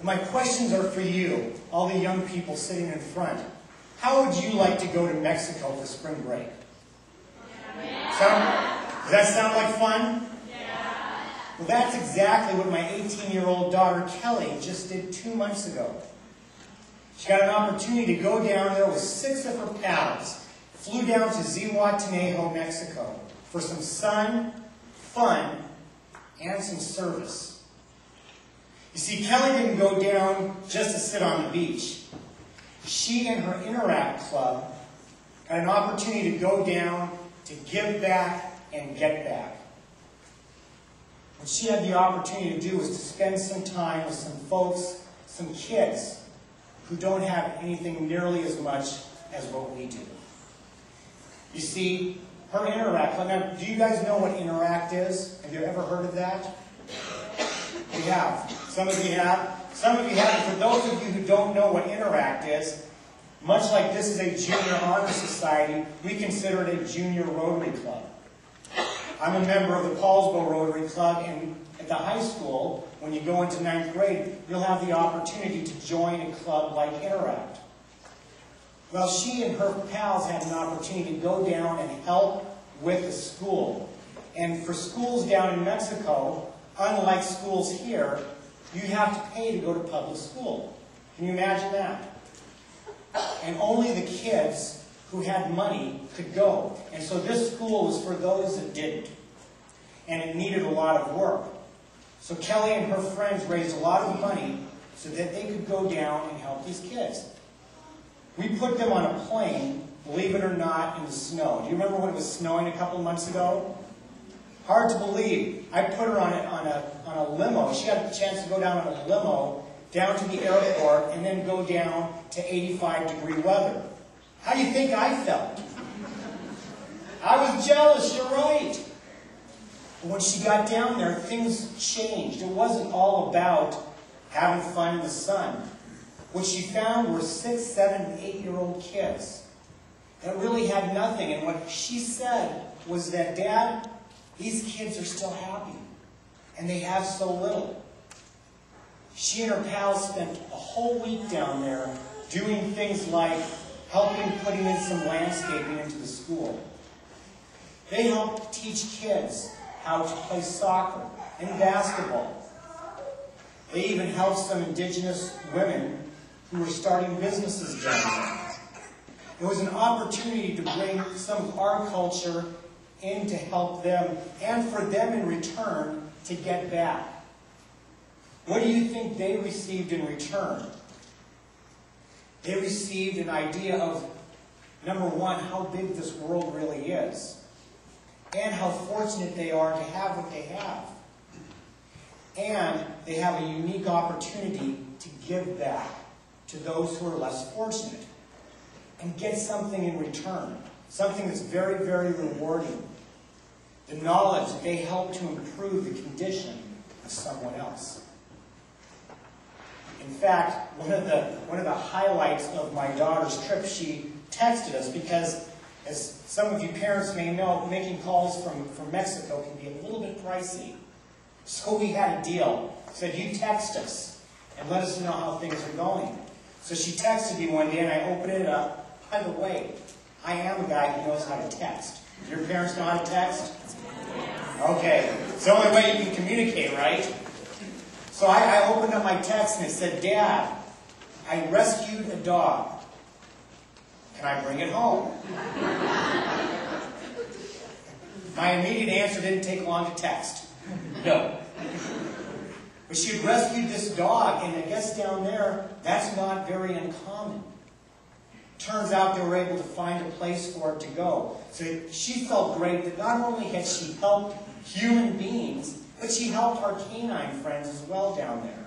My questions are for you, all the young people sitting in front. How would you like to go to Mexico for spring break? Does that sound like fun? Well, that's exactly what my 18-year-old daughter Kelly just did 2 months ago. She got an opportunity to go down there with 6 of her pals, flew down to Zihuatanejo, Mexico, for some sun, fun, and some service. You see, Kelly didn't go down just to sit on the beach. She and her Interact Club got an opportunity to go down to give back and get back. What she had the opportunity to do was to spend some time with some folks, some kids, who don't have anything nearly as much as what we do. You see, her Interact Club, now do you guys know what Interact is? Have you ever heard of that? You have. Some of you have. Some of you haven't. For those of you who don't know what Interact is, much like this is a junior honor society, we consider it a junior Rotary Club. I'm a member of the Poulsbo Rotary Club, and at the high school, when you go into 9th grade, you'll have the opportunity to join a club like Interact. Well, she and her pals had an opportunity to go down and help with the school. And for schools down in Mexico, unlike schools here, you have to pay to go to public school. Can you imagine that? And only the kids who had money could go. And so this school was for those that didn't. And it needed a lot of work. So Kelly and her friends raised a lot of money so that they could go down and help these kids. We put them on a plane, believe it or not, in the snow. Do you remember when it was snowing a couple of months ago? Hard to believe. I put her on a limo. She had a chance to go down on a limo down to the airport and then go down to 85-degree weather. How do you think I felt? I was jealous, you're right. But when she got down there, things changed. It wasn't all about having fun in the sun. What she found were 6, 7, and 8-year-old kids that really had nothing. And what she said was that, Dad, these kids are still happy, and they have so little. She and her pals spent a whole week down there doing things like helping putting in some landscaping into the school. They helped teach kids how to play soccer and basketball. They even helped some indigenous women who were starting businesses down there. It was an opportunity to bring some of our culture in to help them, and for them in return to get back. What do you think they received in return? They received an idea of, number one, how big this world really is, and how fortunate they are to have what they have. And they have a unique opportunity to give back to those who are less fortunate and get something in return, something that's very, very rewarding. The knowledge that they help to improve the condition of someone else. In fact, one of the highlights of my daughter's trip, she texted us because, as some of you parents may know, making calls from Mexico can be a little bit pricey. So we had a deal. Said, you text us and let us know how things are going. So she texted me one day and I opened it up. By the way, I am a guy who knows how to text. Your parents know how to text? Okay. It's the only way you can communicate, right? So I opened up my text and it said, Dad, I rescued a dog. Can I bring it home? My immediate answer didn't take long to text. No. But she had rescued this dog, and I guess down there, that's not very uncommon. Turns out they were able to find a place for it to go. So she felt great that not only had she helped human beings, but she helped our canine friends as well down there.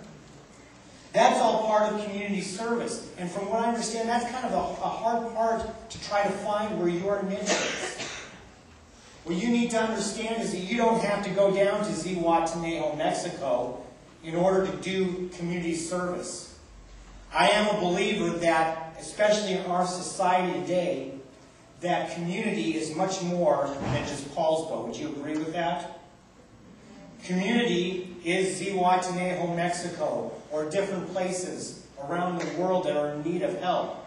That's all part of community service. And from what I understand, that's kind of a hard part to try to find where your niche is. What you need to understand is that you don't have to go down to Zihuatanejo, Mexico, in order to do community service. I am a believer that, especially in our society today, that community is much more than just Poulsbo. Would you agree with that? Community is Zihuatanejo, Mexico, or different places around the world that are in need of help.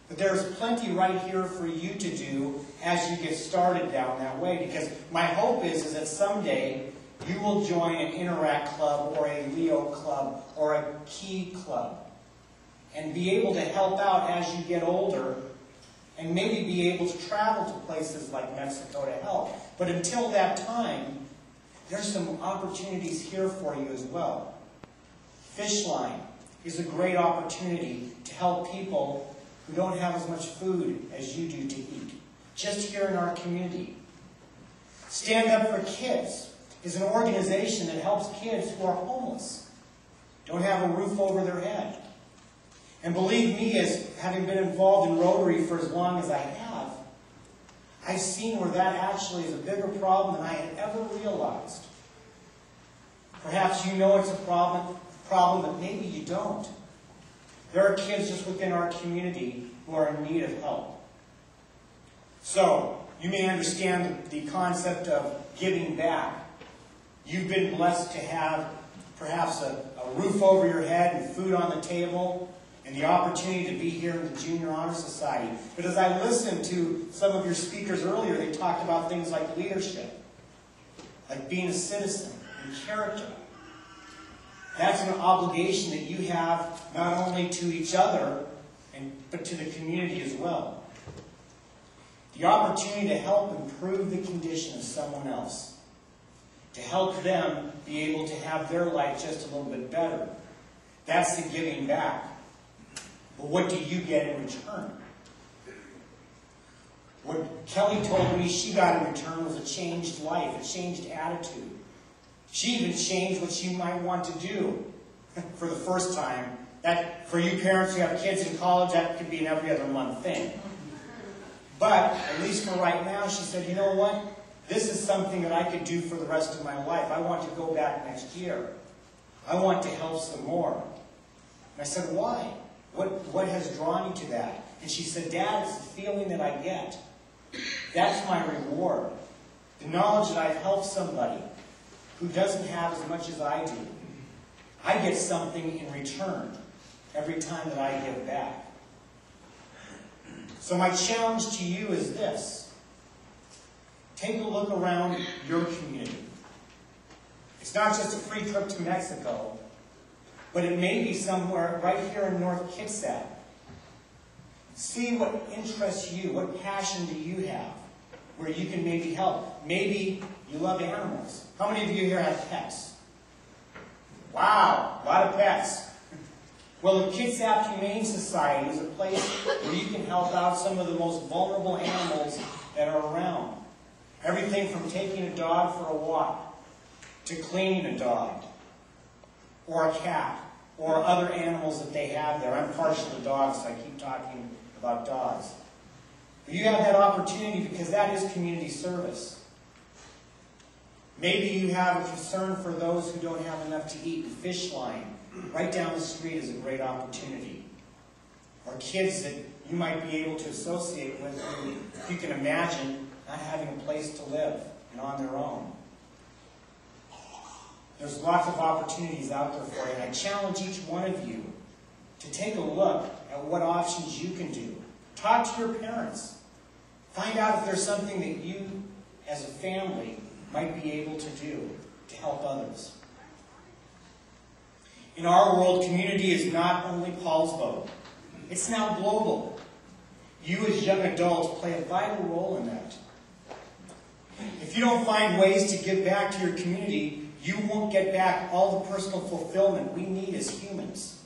But there's plenty right here for you to do as you get started down that way, because my hope is that someday you will join an Interact Club or a Leo Club or a Key Club and be able to help out as you get older and maybe be able to travel to places like Mexico to help. But until that time, there's some opportunities here for you as well. Fishline is a great opportunity to help people who don't have as much food as you do to eat, just here in our community. Stand Up for Kids is an organization that helps kids who are homeless, don't have a roof over their head. And believe me, as having been involved in Rotary for as long as I have, I've seen where that actually is a bigger problem than I had ever realized. Perhaps you know it's a problem, but maybe you don't. There are kids just within our community who are in need of help. So, you may understand the concept of giving back. You've been blessed to have perhaps a roof over your head and food on the table, and the opportunity to be here in the Junior Honor Society. But as I listened to some of your speakers earlier, they talked about things like leadership, like being a citizen, and character. That's an obligation that you have not only to each other, but to the community as well. The opportunity to help improve the condition of someone else, to help them be able to have their life just a little bit better. That's the giving back. But what do you get in return? What Kelly told me she got in return was a changed life, a changed attitude. She even changed what she might want to do for the first time. That, for you parents who have kids in college, that could be an every other month thing. But, at least for right now, she said, you know what? This is something that I could do for the rest of my life. I want to go back next year. I want to help some more. And I said, why? What has drawn you to that? And she said, Dad, it's the feeling that I get. That's my reward. The knowledge that I've helped somebody who doesn't have as much as I do. I get something in return every time that I give back. So my challenge to you is this. Take a look around your community. It's not just a free trip to Mexico, but it may be somewhere right here in North Kitsap. See what interests you, what passion do you have, where you can maybe help. Maybe you love animals. How many of you here have pets? Wow, a lot of pets. Well, the Kitsap Humane Society is a place where you can help out some of the most vulnerable animals that are around. Everything from taking a dog for a walk, to cleaning a dog, or a cat, or other animals that they have there. I'm partial to dogs, so I keep talking about dogs. But you have that opportunity because that is community service. Maybe you have a concern for those who don't have enough to eat. The fish line right down the street is a great opportunity. Or kids that you might be able to associate with who, if you can imagine, not having a place to live and on their own. There's lots of opportunities out there for you, and I challenge each one of you to take a look at what options you can do. Talk to your parents. Find out if there's something that you, as a family, might be able to do to help others. In our world, community is not only Poulsbo. It's now global. You as young adults play a vital role in that. If you don't find ways to give back to your community, you won't get back all the personal fulfillment we need as humans.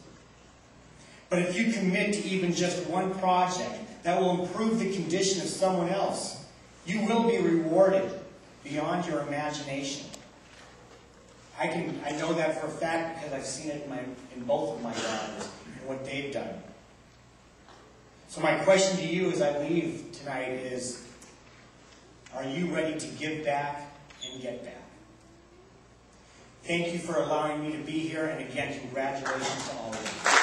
But if you commit to even just one project that will improve the condition of someone else, you will be rewarded beyond your imagination. I know that for a fact because I've seen it in both of my daughters and what they've done. So my question to you as I leave tonight is, are you ready to give back and get back? Thank you for allowing me to be here, and again, congratulations to all of you.